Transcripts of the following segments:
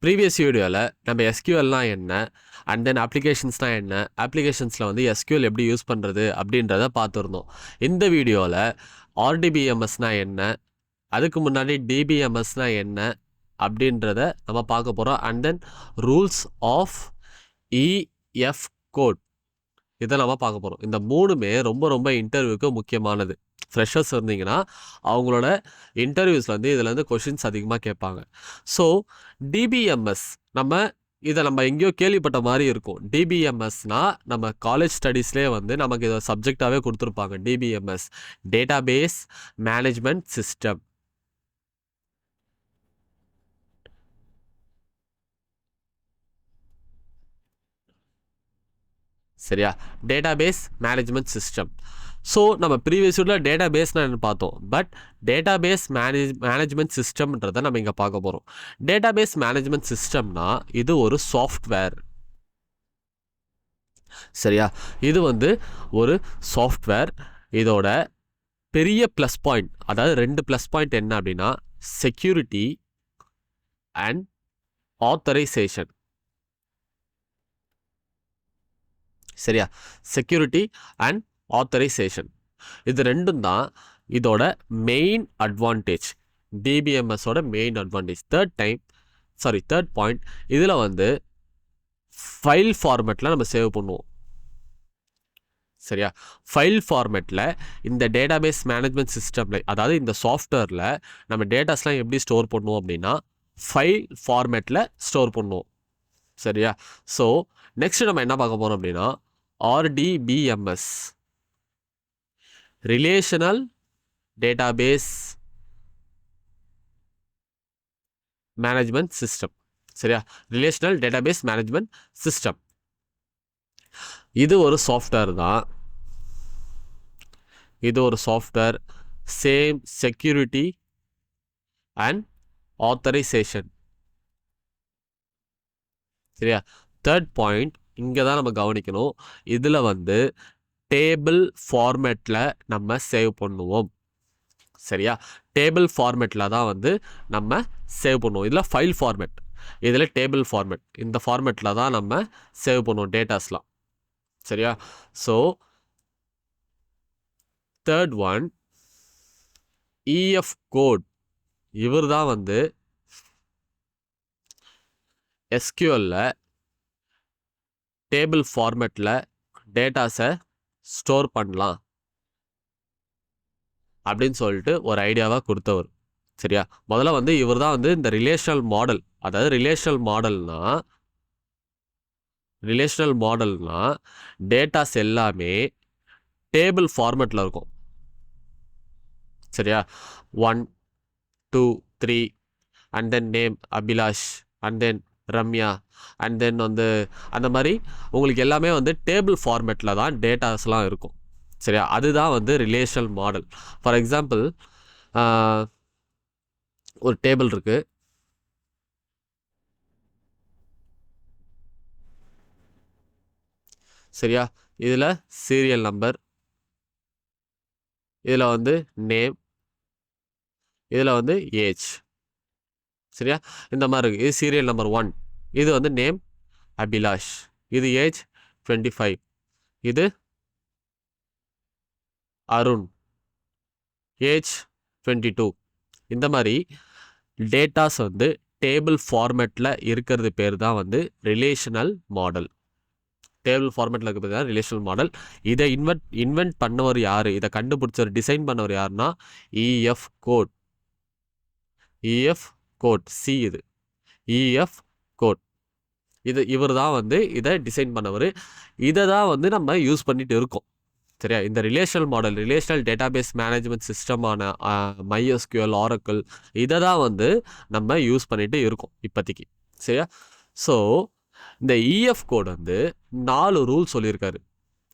Previous வீடியோவில் நம்ம எஸ்கியூஎல்லாம் என்ன அண்ட் தென் அப்ளிகேஷன்ஸ்னால் என்ன, அப்ளிகேஷன்ஸில் வந்து எஸ்கியூஎல் எப்படி யூஸ் பண்ணுறது அப்படின்றத பார்த்துருந்தோம். இந்த வீடியோவில் ஆர்டிபிஎம்எஸ்னால் என்ன, அதுக்கு முன்னாடி டிபிஎம்எஸ்னால் என்ன அப்படின்றத நம்ம பார்க்க போகிறோம். And then rules of EF code இதை நம்ம பார்க்க போகிறோம். இந்த மூணுமே ரொம்ப ரொம்ப இன்டர்வியூக்கு முக்கியமானது. ஃப்ரெஷர்ஸ் இருந்தீங்கன்னா அவங்களோட இன்டர்வியூஸில் வந்து இதில் வந்து கொஷின்ஸ் அதிகமாக கேட்பாங்க. ஸோ டிபிஎம்எஸ் இதை நம்ம எங்கேயோ கேள்விப்பட்ட மாதிரி இருக்கும். டிபிஎம்எஸ்னால் நம்ம காலேஜ் ஸ்டடீஸ்லேயே வந்து நமக்கு இதை சப்ஜெக்டாகவே கொடுத்துருப்பாங்க. DBMS database management system. சரியா, டேட்டாபேஸ் மேனேஜ்மெண்ட் சிஸ்டம். ஸோ நம்ம ப்ரீவியஸ் வீடியோவில் டேட்டாபேஸ்னால் என்ன பார்த்தோம். பட் டேட்டாபேஸ் மேனேஜ்மெண்ட் சிஸ்டம்ன்றதை நம்ம இங்கே பார்க்க போகிறோம். டேட்டாபேஸ் மேனேஜ்மெண்ட் சிஸ்டம்னா இது ஒரு சாஃப்ட்வேர். சரியா, இது வந்து ஒரு சாஃப்ட்வேர். இதோட பெரிய ப்ளஸ் பாயிண்ட், அதாவது 2 ப்ளஸ் பாயிண்ட் என்ன அப்படின்னா செக்யூரிட்டி அண்ட் ஆத்தரைசேஷன். சரியா, செக்யூரிட்டி அண்ட் ஆத்தரைசேஷன் இது ரெண்டும் தான் இதோட மெயின் அட்வான்டேஜ். டிபிஎம்எஸோட மெயின் அட்வான்டேஜ். தேர்ட் பாயிண்ட், இதில் வந்து ஃபைல் ஃபார்மேட்டில் நம்ம சேவ் பண்ணுவோம். சரியா, ஃபைல் ஃபார்மேட்டில் இந்த டேட்டாபேஸ் மேனேஜ்மெண்ட் சிஸ்டமில், அதாவது இந்த சாஃப்ட்வேரில் நம்ம டேட்டாஸ்லாம் எப்படி ஸ்டோர் பண்ணுவோம் அப்படின்னா ஃபைல் ஃபார்மேட்டில் ஸ்டோர் பண்ணுவோம். சரியா, ஸோ நெக்ஸ்ட் நம்ம என்ன பார்க்க போகிறோம் அப்படின்னா RDBMS, relational database management system. சரியா, ரிலேஷனல் டேட்டாபேஸ் மேனேஜ்மெண்ட் சிஸ்டம் இது ஒரு சாஃப்ட்வேர் தான். இது ஒரு software, same security and authorization. சரியா, தேர்ட் பாயிண்ட் இங்கே தான் நம்ம கவனிக்கணும். இதில் வந்து டேபிள் ஃபார்மேட்டில் நம்ம சேவ் பண்ணுவோம். சரியா, டேபிள் ஃபார்மேட்டில் தான் வந்து நம்ம சேவ் பண்ணுவோம். இதில் ஃபைல் ஃபார்மேட், இதில் டேபிள் ஃபார்மேட். இந்த ஃபார்மேட்டில் தான் நம்ம சேவ் பண்ணுவோம் டேட்டாஸ்லாம். சரியா, so third one EF code. இவர் தான் வந்து எஸ்கியூஎல்ல டேபிள் ஃபார்மேட்டில் டேட்டாஸை ஸ்டோர் பண்ணலாம் அப்படின்னு சொல்லிட்டு ஒரு ஐடியாவாக கொடுத்தவர். சரியா, முதல்ல வந்து இவர் தான் வந்து இந்த ரிலேஷனல் மாடல், அதாவது ரிலேஷனல் மாடல்னா டேட்டாஸ் எல்லாமே டேபிள் ஃபார்மேட்டில் இருக்கும். சரியா, 1 2 3 and then name Abhilash and then Ramya and then வந்து அந்த மாதிரி உங்களுக்கு எல்லாமே வந்து டேபிள் ஃபார்மேட்டில் தான் டேட்டாஸ்லாம் இருக்கும். சரியா, அதுதான் வந்து ரிலேஷனல் மாடல். ஃபார் எக்ஸாம்பிள் ஒரு டேபிள் இருக்குது. சரியா, இதில் சீரியல் நம்பர், இதில் வந்து நேம், இதில் வந்து ஏஜ். சரியா, இந்த மாதிரி இருக்குது. இது சீரியல் நம்பர் 1, இது வந்து நேம் அபிலாஷ், இது ஏஜ் 25, இது அருண் ஏஜ் 22. இந்த மாதிரி டேட்டாஸ் வந்து டேபிள் ஃபார்மேட்டில் இருக்கிறது பேர் தான் வந்து ரிலேஷனல் மாடல். டேபிள் ஃபார்மேட்டில் இருக்கிறது தான் ரிலேஷனல் மாடல். இதை இன்வென்ட் பண்ணவர் யார், இதை கண்டுபிடிச்சவர், டிசைன் பண்ணவர் யாருன்னா இஎஃப் கோட். சி இது இஎஃப் கோட். இவர் தான் வந்து இதை டிசைன் பண்ணவர். இதை தான் வந்து நம்ம யூஸ் பண்ணிட்டு இருக்கோம். சரியா, இந்த relational model, relational database management சிஸ்டமான MySQL, ஆரக்கிள், இதை தான் வந்து நம்ம யூஸ் பண்ணிட்டு இருக்கோம் இப்போதைக்கு. சரியா, ஸோ இந்த இஎஃப் கோட் வந்து 4 ரூல்ஸ் சொல்லியிருக்காரு.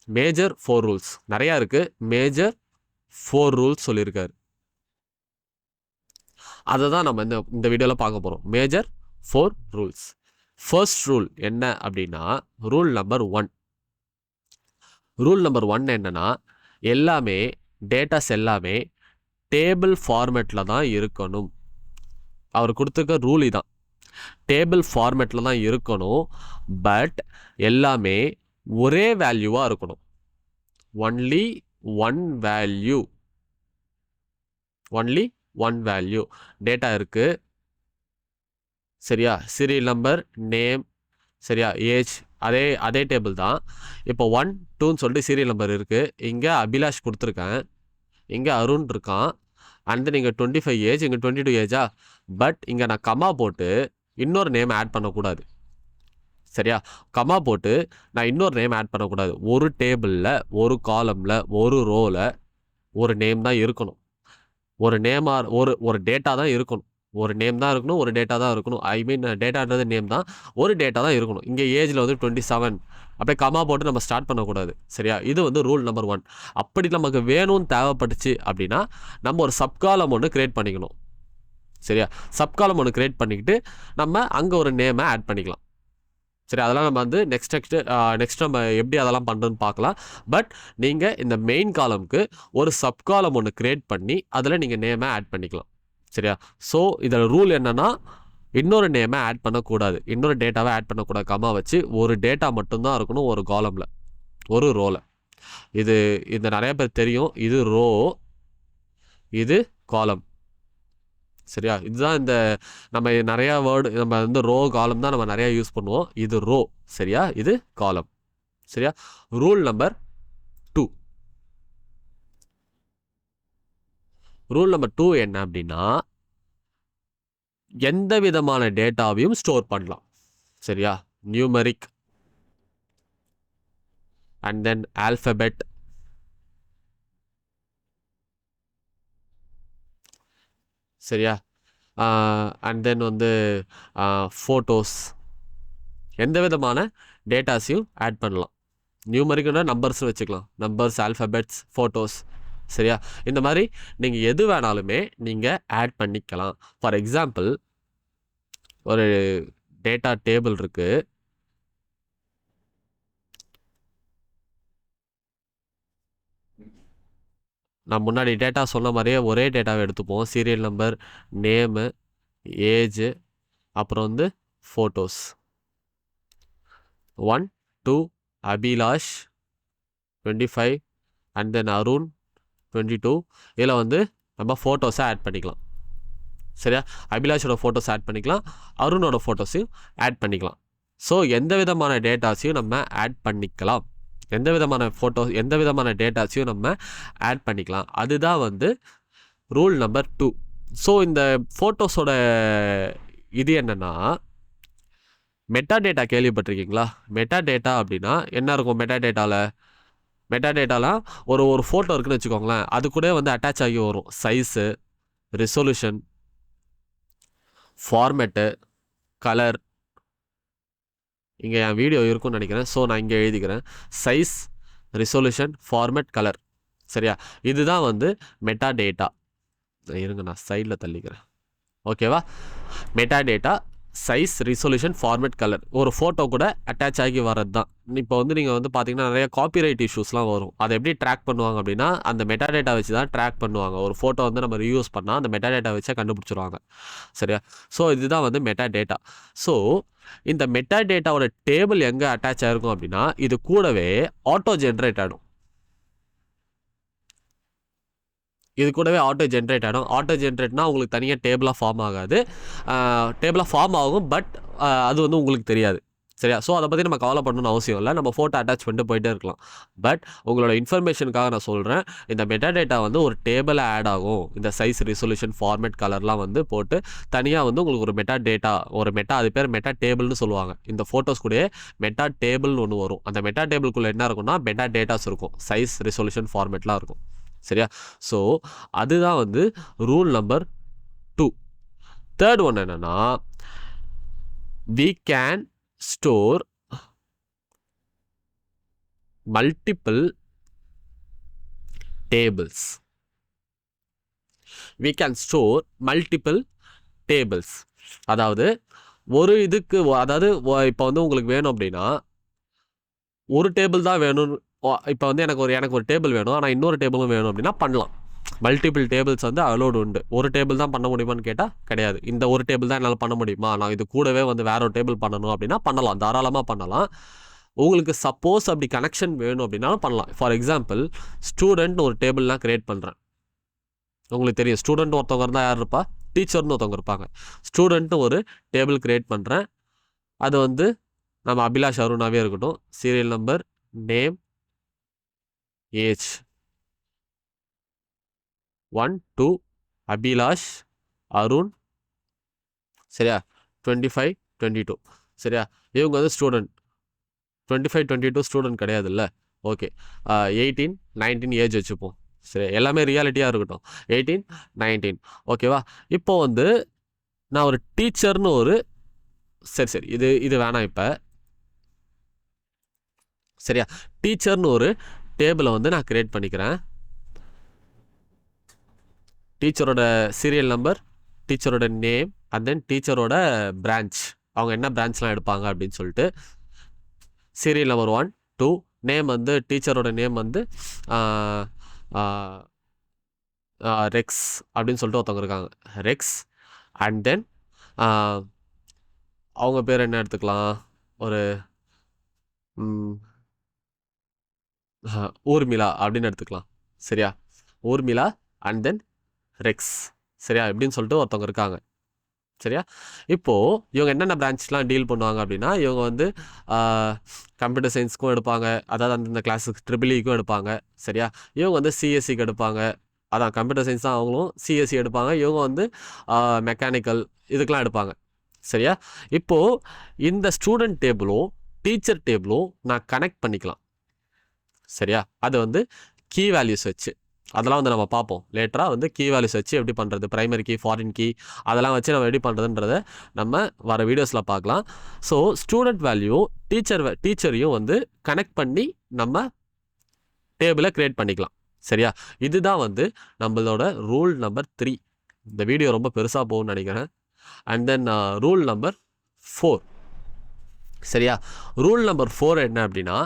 மேஜர் 4 ரூல்ஸ், நிறையா இருக்குது. மேஜர் 4 ரூல்ஸ் சொல்லியிருக்காரு. அதை தான் நம்ம இந்த வீடியோவில் பார்க்க போகிறோம். Major 4 rules. ஃபர்ஸ்ட் ரூல் என்ன அப்படின்னா ரூல் நம்பர் 1. ரூல் நம்பர் 1 என்னன்னா எல்லாமே டேட்டாஸ் எல்லாமே டேபிள் ஃபார்மேட்டில் தான் இருக்கணும். அவர் கொடுத்துருக்க ரூல் இதான். டேபிள் ஃபார்மேட்டில் தான் இருக்கணும். பட் எல்லாமே ஒரே வேல்யூவாக இருக்கணும். Only one value, only one value data இருக்குது. சரியா? சீரியல் நம்பர், நேம், சரியா, ஏஜ், அதே டேபிள் தான். இப்போ 1 2ன்னு சொல்லிட்டு சீரியல் நம்பர் இருக்குது. இங்கே அபிலாஷ் கொடுத்துருக்கேன், இங்கே அருண் இருக்கான். அண்ட் தென் இங்கே 25 ஏஜ், இங்கே 22 ஏஜா. பட் இங்கே நான் கமா போட்டு இன்னொரு நேம் ஆட் பண்ணக்கூடாது. சரியா? கமா போட்டு நான் இன்னொரு நேம் ஆட் பண்ணக்கூடாது. ஒரு டேபிளில், ஒரு காலமில், ஒரு ரோவில் ஒரு நேம் தான் இருக்கணும். ஒரு நேமாக ஒரு டேட்டா தான் இருக்கணும். ஒரு நேம் தான் இருக்கணும், ஒரு டேட்டா தான் இருக்கணும். ஐ மீன் டேட்டான்றது நேம் தான், ஒரு டேட்டா தான் இருக்கணும். இங்கே ஏஜில் வந்து 27 அப்படியே கமா போட்டு நம்ம ஸ்டார்ட் பண்ணக்கூடாது. சரியா? இது வந்து ரூல் நம்பர் 1. அப்படி நமக்கு வேணும்னு தேவைப்பட்டுச்சு அப்படின்னா நம்ம ஒரு சப்காலம் ஒன்று க்ரியேட் பண்ணிக்கணும். சரியா? சப்காலம் ஒன்று க்ரியேட் பண்ணிக்கிட்டு நம்ம அங்கே ஒரு நேமை ஆட் பண்ணிக்கலாம். சரி, அதெல்லாம் நம்ம வந்து நெக்ஸ்ட் நம்ம எப்படி அதெல்லாம் பண்ணுறதுன்னு பார்க்கலாம். பட் நீங்கள் இந்த மெயின் காலமுக்கு ஒரு சப்காலம் ஒன்று க்ரியேட் பண்ணி அதில் நீங்கள் நேமை ஆட் பண்ணிக்கலாம். சரியா? ஸோ இதில் ரூல் என்னென்னா, இன்னொரு நேமை ஆட் பண்ணக்கூடாது, இன்னொரு டேட்டாவை ஆட் பண்ணக்கூடாது. கமா வச்சு ஒரு டேட்டா மட்டும்தான் இருக்கணும் ஒரு காலமில், ஒரு ரோவில். இது நிறைய பேர் தெரியும். இது ரோ, இது காலம். சரியா? இதுதான் இந்த நம்ம நிறையா வேர்டு, நம்ம வந்து ரோ காலம் தான் நம்ம நிறையா யூஸ் பண்ணுவோம். இது ரோ. சரியா? இது காலம். சரியா? Rule number 2. ரூல் நம்பர் 2 என்ன அப்படின்னா, எந்த விதமான டேட்டாவையும் ஸ்டோர் பண்ணலாம். சரியா? நியூமரிக் அண்ட் தென் ஆல்ஃபபெட், சரியா, அண்ட் தென் வந்து ஃபோட்டோஸ், எந்த விதமான டேட்டாஸையும் ஆட் பண்ணலாம். நியூமரிக்னா நம்பர்ஸ் வச்சுக்கலாம், நம்பர்ஸ், ஆல்ஃபபெட்ஸ், ஃபோட்டோஸ். சரியா? இந்த மாதிரி நீங்கள் எது வேணாலுமே நீங்கள் ஆட் பண்ணிக்கலாம். ஃபார் எக்ஸாம்பிள், ஒரு டேட்டா டேபிள் இருக்குது. நான் முன்னாடி டேட்டா சொன்ன மாதிரியே ஒரே டேட்டாவை எடுத்துப்போம். சீரியல் நம்பர், நேமு, ஏஜு, அப்புறம் வந்து photos. 1 2 Abhilash 25 and then Arun 22. இதில் வந்து நம்ம ஃபோட்டோஸை ஆட் பண்ணிக்கலாம். சரியா? அபிலாஷோட ஃபோட்டோஸ் ஆட் பண்ணிக்கலாம், அருணோட ஃபோட்டோஸையும் ஆட் பண்ணிக்கலாம். ஸோ எந்த விதமான டேட்டாஸையும் நம்ம ஆட் பண்ணிக்கலாம், எந்த விதமான டேட்டாஸையும் நம்ம ஆட் பண்ணிக்கலாம். அதுதான் வந்து ரூல் நம்பர் 2. ஸோ இந்த ஃபோட்டோஸோட இது என்னென்னா, மெட்டா டேட்டா கேள்விப்பட்டிருக்கீங்களா? மெட்டா டேட்டா அப்படின்னா என்ன இருக்கும்? மெட்டா டேட்டாலாம் ஒரு ஃபோட்டோ இருக்குன்னு வச்சுக்கோங்களேன், அது கூட வந்து அட்டாச் ஆகி வரும். Size, resolution, format, colour. இங்கே என் வீடியோ இருக்குன்னு நினைக்கிறேன், ஸோ நான் இங்கே எழுதிக்கிறேன். Size, resolution, format, colour. சரியா? இதுதான் வந்து மெட்டா டேட்டா. இருங்க, நான் சைடில் தள்ளிக்கிறேன். ஓகேவா? Meta data, size, resolution, format, colour. ஒரு ஃபோட்டோ கூட அட்டாச் ஆகி வர்றது தான். இப்போ வந்து நீங்கள் வந்து பார்த்தீங்கன்னா நிறைய காப்பிரைட் இஷ்யூஸ்லாம் வரும். அதை எப்படி ட்ராக் பண்ணுவாங்க அப்படின்னா, அந்த மெட்டா டேட்டா வச்சு தான் ட்ராக் பண்ணுவாங்க. ஒரு ஃபோட்டோ வந்து நம்ம ரீயூஸ் பண்ணால் அந்த மெட்டா டேட்டா வச்சா கண்டுபிடிச்சிருவாங்க. சரியா? ஸோ இதுதான் வந்து மெட்டா டேட்டா. ஸோ இந்த மெட்டா டேட்டாவோட டேபிள் எங்கே அட்டாச் ஆகிருக்கும் அப்படின்னா, இது கூடவே ஆட்டோ ஜென்ரேட் ஆகிடும். ஆட்டோ ஜென்ரேட்னா உங்களுக்கு தனியாக டேபிளாக ஃபார்ம் ஆகாது. டேபிளாக ஃபார்ம் ஆகும், பட் அது வந்து உங்களுக்கு தெரியாது. சரியா? ஸோ அதை பற்றி நம்ம கவலைப்படணும்னு அவசியம் இல்லை. நம்ம ஃபோட்டோ அட்டாச் பண்ணிட்டு போயிட்டே இருக்கலாம். பட் உங்களோட இன்ஃபர்மேஷனுக்காக நான் சொல்கிறேன், இந்த மெட்டா டேட்டா வந்து ஒரு டேபிளாக ஆட் ஆகும். இந்த சைஸ், ரெசொல்யூஷன், ஃபார்மேட், கலர்லாம் வந்து போட்டு தனியாக வந்து உங்களுக்கு ஒரு மெட்டா அது பேர் மெட்டா டேபிள்னு சொல்லுவாங்க. இந்த ஃபோட்டோஸ் கூட மெட்டா டேபிள்னு ஒன்று வரும். அந்த மெட்டா டேபிளுக்குள்ளே என்ன இருக்கும்னா மெட்டா டேட்டாஸ் இருக்கும். சைஸ், ரெசொல்யூஷன், ஃபார்மேட்லாம் இருக்கும். சரியா? ஸோ அதுதான் வந்து ரூல் நம்பர் 2. தேர்ட் ஒன் என்னன்னா, we can store multiple tables. அதாவது இப்போ வந்து உங்களுக்கு வேணும் அப்படின்னா, ஒரு டேபிள் தான் வேணும். இப்போ வந்து எனக்கு ஒரு டேபிள் வேணும், ஆனால் இன்னொரு டேபிளும் வேணும் அப்படின்னா பண்ணலாம். மல்டிபிள் டேபிள்ஸ் வந்து அலோடு உண்டு. ஒரு டேபிள் தான் பண்ண முடியுமான்னு கேட்டால் கிடையாது. இந்த ஒரு டேபிள் தான் என்னால் பண்ண முடியுமா, நான் இது கூடவே வந்து வேற ஒரு டேபிள் பண்ணணும் அப்படின்னா பண்ணலாம், தாராளமாக பண்ணலாம். உங்களுக்கு சப்போஸ் அப்படி கனெக்ஷன் வேணும் அப்படின்னாலும் பண்ணலாம். ஃபார் எக்ஸாம்பிள் ஸ்டூடெண்ட் ஒரு டேபிள்லாம் க்ரியேட் பண்ணுறேன். உங்களுக்கு தெரியும் ஸ்டூடெண்ட் ஒருத்தவங்க இருந்தால் யார் இருப்பா, டீச்சர்னு ஒருத்தவங்க இருப்பாங்க. ஸ்டூடெண்ட்டு ஒரு டேபிள் க்ரியேட் பண்ணுறேன். அது வந்து நம்ம அபிலாஷ் அருணாவே இருக்கட்டும். Serial number, name, age 1 2 Abhilash Arun, சரியா, 25 22, சரியா. இவங்க வந்து ஸ்டூடெண்ட். 25 22 ஸ்டூடெண்ட் கிடையாதுல்ல. ஓகே, 18 19 ஏஜ் வச்சுப்போம். சரி, எல்லாமே ரியாலிட்டியாக இருக்கட்டும். 18 19, ஓகேவா. இப்போ வந்து நான் ஒரு டீச்சர்னு ஒரு சரி இது வேணாம் இப்போ, சரியா. டீச்சர்னு ஒரு டேபிளை வந்து நான் கிரியேட் பண்ணிக்கிறேன். டீச்சரோட சீரியல் நம்பர், டீச்சரோட நேம், அண்ட் தென் டீச்சரோட பிரான்ச், அவங்க என்ன பிரான்ச்லாம் எடுப்பாங்க அப்படின்னு சொல்லிட்டு. சீரியல் நம்பர் 1 2, நேம் வந்து டீச்சரோட நேம் வந்து ரெக்ஸ் அப்படின்னு சொல்லிட்டு ஒருத்தவங்க இருக்காங்க, ரெக்ஸ். அண்ட் தென் அவங்க பேர் என்ன எடுத்துக்கலாம், ஒரு ஊர்மிளா அப்படின்னு எடுத்துக்கலாம், சரியா. ஊர்மிளா அண்ட் தென் ரெக்ஸ், சரியா, இப்படின்னு சொல்லிட்டு ஒருத்தவங்க இருக்காங்க, சரியா. இப்போது இவங்க என்னென்ன பிரான்ச்லாம் டீல் பண்ணுவாங்க அப்படின்னா, இவங்க வந்து கம்ப்யூட்டர் சயின்ஸுக்கும் எடுப்பாங்க, அதாவது அந்தந்த கிளாஸுக்கு ட்ரிபிள்இக்கும் எடுப்பாங்க, சரியா. இவங்க வந்து சிஎஸ்சிக்கு எடுப்பாங்க, அதான் கம்ப்யூட்டர் சயின்ஸ் தான் அவங்களும், சிஎஸ்சி எடுப்பாங்க. இவங்க வந்து மெக்கானிக்கல் இதுக்கெலாம் எடுப்பாங்க, சரியா. இப்போது இந்த ஸ்டூடெண்ட் டேபிளும் டீச்சர் டேபிளும் நான் கனெக்ட் பண்ணிக்கலாம், சரியா. அது வந்து கீ வேல்யூஸ் வச்சு, அதெல்லாம் வந்து நம்ம பார்ப்போம் லேட்டராக. வந்து கீ வேல்யூஸ் வச்சு எப்படி பண்ணுறது, ப்ரைமரி கீ, ஃபாரின் கீ, அதெல்லாம் வச்சு நம்ம எப்படி பண்ணுறதுன்றதை நம்ம வர வீடியோஸில் பார்க்கலாம். ஸோ ஸ்டூடெண்ட் வேல்யூ டீச்சரையும் வந்து கனெக்ட் பண்ணி நம்ம டேபிளை க்ரியேட் பண்ணிக்கலாம், சரியா. இதுதான் வந்து நம்மளோட ரூல் நம்பர் 3. இந்த வீடியோ ரொம்ப பெருசாக போகும்னு நினைக்கிறேன். அண்ட் தென் ரூல் நம்பர் 4, சரியா. ரூல் நம்பர் 4 என்ன அப்படின்னா,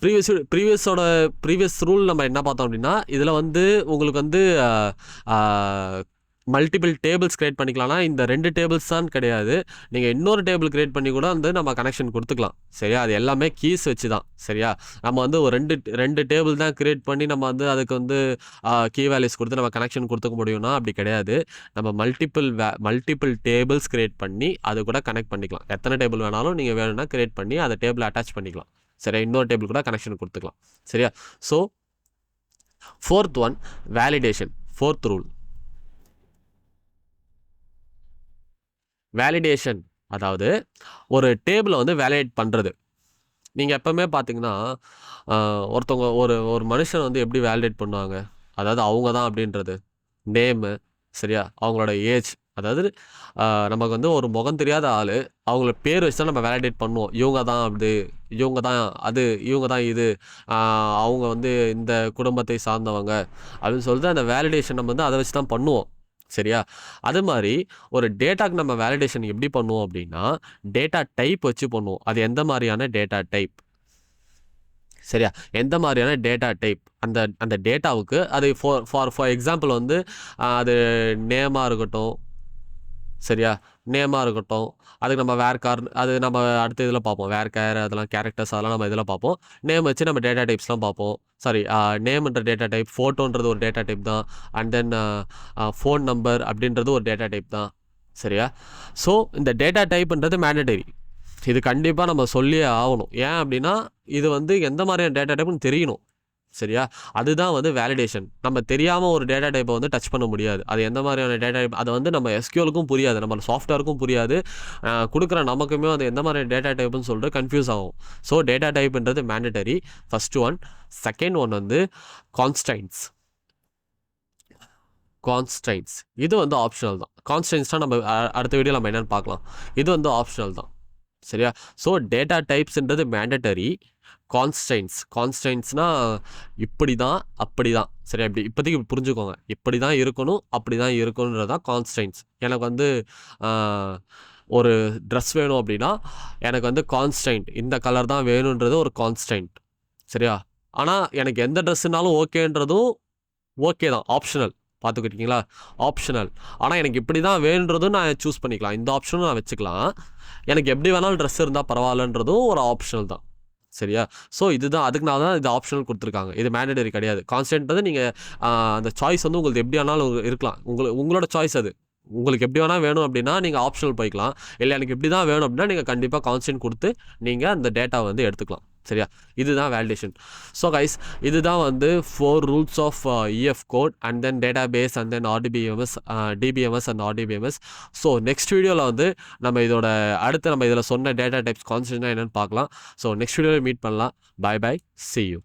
ப்ரீவியஸ் ரூல் நம்ம என்ன பார்த்தோம் அப்படின்னா, இதில் வந்து உங்களுக்கு வந்து மல்டிபிள் டேபிள்ஸ் க்ரியேட் பண்ணிக்கலாம்னா இந்த 2 டேபிள்ஸ் தான் கிடையாது, நீங்கள் இன்னொரு டேபிள் க்ரியேட் பண்ணி கூட வந்து நம்ம கனெக்ஷன் கொடுத்துக்கலாம், சரியா. அது எல்லாமே கீஸ் வச்சு தான், சரியா. நம்ம வந்து ஒரு ரெண்டு டேபிள் தான் க்ரியேட் பண்ணி நம்ம வந்து அதுக்கு வந்து கீ வேல்யூஸ் கொடுத்து நம்ம கனெக்ஷன் கொடுத்துக்க முடியும்னா அப்படி கிடையாது. நம்ம மல்டிபிள் டேபிள்ஸ் க்ரியேட் பண்ணி அது கூட கனெக்ட் பண்ணிக்கலாம். எத்தனை டேபிள் வேணாலும் நீங்கள் வேணும்னா க்ரியேட் பண்ணி அதை டேபிள் அட்டாச் பண்ணிக்கலாம், சரியா. இன்னொரு டேபிள் கூட கனெக்ஷன் கொடுத்துக்கலாம், சரியா. So 4th one validation, 4th rule validation. அதாவது ஒரு டேபிளை வந்து வேலிடேட் பண்ணுறது. நீங்கள் எப்போவுமே பார்த்தீங்கன்னா ஒருத்தவங்க ஒரு மனுஷன் வந்து எப்படி வேலிடேட் பண்ணுவாங்க, அதாவது அவங்க தான் அப்படின்றது நேமு, சரியா, அவங்களோட ஏஜ், அதாவது நமக்கு வந்து ஒரு முகம் தெரியாத ஆள், அவங்கள பேர் வச்சு தான் நம்ம வேலிடேட் பண்ணுவோம். இவங்க தான் அப்படி, இவங்க தான் அது, இவங்க தான் இது, அவங்க வந்து இந்த குடும்பத்தை சார்ந்தவங்க அப்படின்னு சொல்லிட்டு அந்த வேலிடேஷன் நம்ம வந்து அதை வச்சு தான் பண்ணுவோம், சரியா. அது மாதிரி ஒரு டேட்டாக்கு நம்ம வேலிடேஷன் எப்படி பண்ணுவோம் அப்படின்னா, டேட்டா டைப் வச்சு பண்ணுவோம். அது எந்த மாதிரியான டேட்டா டைப், சரியா, எந்த மாதிரியான டேட்டா டைப், அந்த டேட்டாவுக்கு அது ஃபார் எக்ஸாம்பிள் வந்து அது நேமாக இருக்கட்டும், சரியா, நேமாக இருக்கட்டும். அதுக்கு நம்ம வேர்கார், அது நம்ம அடுத்த இதில் பார்ப்போம், வேர்கேர், அதெல்லாம் கேரக்டர்ஸ், அதெல்லாம் நம்ம இதில் பார்ப்போம். நேம் வச்சு நம்ம டேட்டா டைப்ஸ்லாம் பார்ப்போம். சாரி, நேம்ன்ற டேட்டா டைப், ஃபோட்டோன்றது ஒரு டேட்டா டைப் தான், அண்ட் தென் ஃபோன் நம்பர் அப்படின்றது ஒரு டேட்டா டைப் தான், சரியா. ஸோ இந்த டேட்டா டைப்ன்றது மேண்டட்டரி, இது கண்டிப்பாக நம்ம சொல்லியே ஆகணும். ஏன் அப்படின்னா இது வந்து எந்த மாதிரியான டேட்டா டைப்னு தெரியணும், சரியா. அதுதான் வந்து வேலிடேஷன். நம்ம தெரியாமல் ஒரு டேட்டா டைப்பை வந்து டச் பண்ண முடியாது. அது எந்த மாதிரியான டேட்டா டைப், அதை வந்து நம்ம எஸ்கியூஎலுக்கும் புரியாது, நம்ம சாஃப்ட்வேருக்கும் புரியாது, கொடுக்குற நமக்குமே அது எந்த மாதிரியான டேட்டா டைப்புன்னு சொல்லிட்டு கன்ஃபியூஸ் ஆகும். ஸோ டேட்டா டைப்ன்றது mandatory, first one. Second one வந்து கான்ஸ்டன்ட்ஸ். இது வந்து ஆப்ஷனல் தான். கான்ஸ்டன்ட்ஸ்னால் நம்ம அடுத்த வீடியோ நம்ம என்னென்னு பார்க்கலாம். இது வந்து ஆப்ஷனல் தான், சரியா. ஸோ டேட்டா டைப்ஸ்ன்றது மேண்டட்டரி. கான்ஸ்டன்ட்ஸ்னால் இப்படி தான் அப்படி தான், சரியா. இப்போதைக்கு புரிஞ்சுக்கோங்க, இப்படி தான் இருக்கணும் அப்படி தான் இருக்கணுன்றது தான் கான்ஸ்டன்ட்ஸ். எனக்கு வந்து ஒரு ட்ரெஸ் வேணும் அப்படின்னா எனக்கு வந்து கான்ஸ்டன்ட் இந்த கலர் தான் வேணுன்றது ஒரு கான்ஸ்டன்ட், சரியா. ஆனால் எனக்கு எந்த ட்ரெஸ்ஸுனாலும் ஓகேன்றதும் ஓகே தான், ஆப்ஷனல். பார்த்துக்கிட்டீங்களா? ஆப்ஷனல். ஆனால் எனக்கு இப்படி தான் வேணுன்றதும் நான் சூஸ் பண்ணிக்கலாம். இந்த ஆப்ஷனும் நான் வச்சுக்கலாம். எனக்கு எப்படி வேணாலும் ட்ரெஸ் இருந்தால் பரவாயில்லன்றதும் ஒரு ஆப்ஷனல் தான். சரியா? ஸோ இதுதான், அதுக்குனால தான் இது ஆப்ஷனல் கொடுத்துருக்காங்க. இது மேண்டேட்டரி கிடையாது. கான்ஸ்டன்ட் நீங்கள் அந்த சாய்ஸ் வந்து உங்களுக்கு எப்படி வேணாலும் இருக்கலாம். உங்களோட சாய்ஸ் அது. உங்களுக்கு எப்படி வேணால் வேணும் அப்படின்னா நீங்கள் ஆப்ஷனல் போய்க்கலாம். இல்லை எனக்கு இப்படி தான் வேணும் அப்படின்னா நீங்கள் கண்டிப்பாக கான்ஸ்டன்ட் கொடுத்து நீங்கள் அந்த டேட்டாவை வந்து எடுத்துக்கலாம். சரியா? இதுதான் வேலிடேஷன். ஸோ கைஸ், இதுதான் வந்து 4 rules of EF code and then data base and then RDBMS, DBMS and RDBMS. So next வீடியோவில் வந்து நம்ம இதோட அடுத்து நம்ம இதில் சொன்ன டேட்டா டைப்ஸ் கான்ஸ்டன்ட்னா என்னென்னு பார்க்கலாம். ஸோ நெக்ஸ்ட் வீடியோவில் மீட் பண்ணலாம். Bye bye, see you.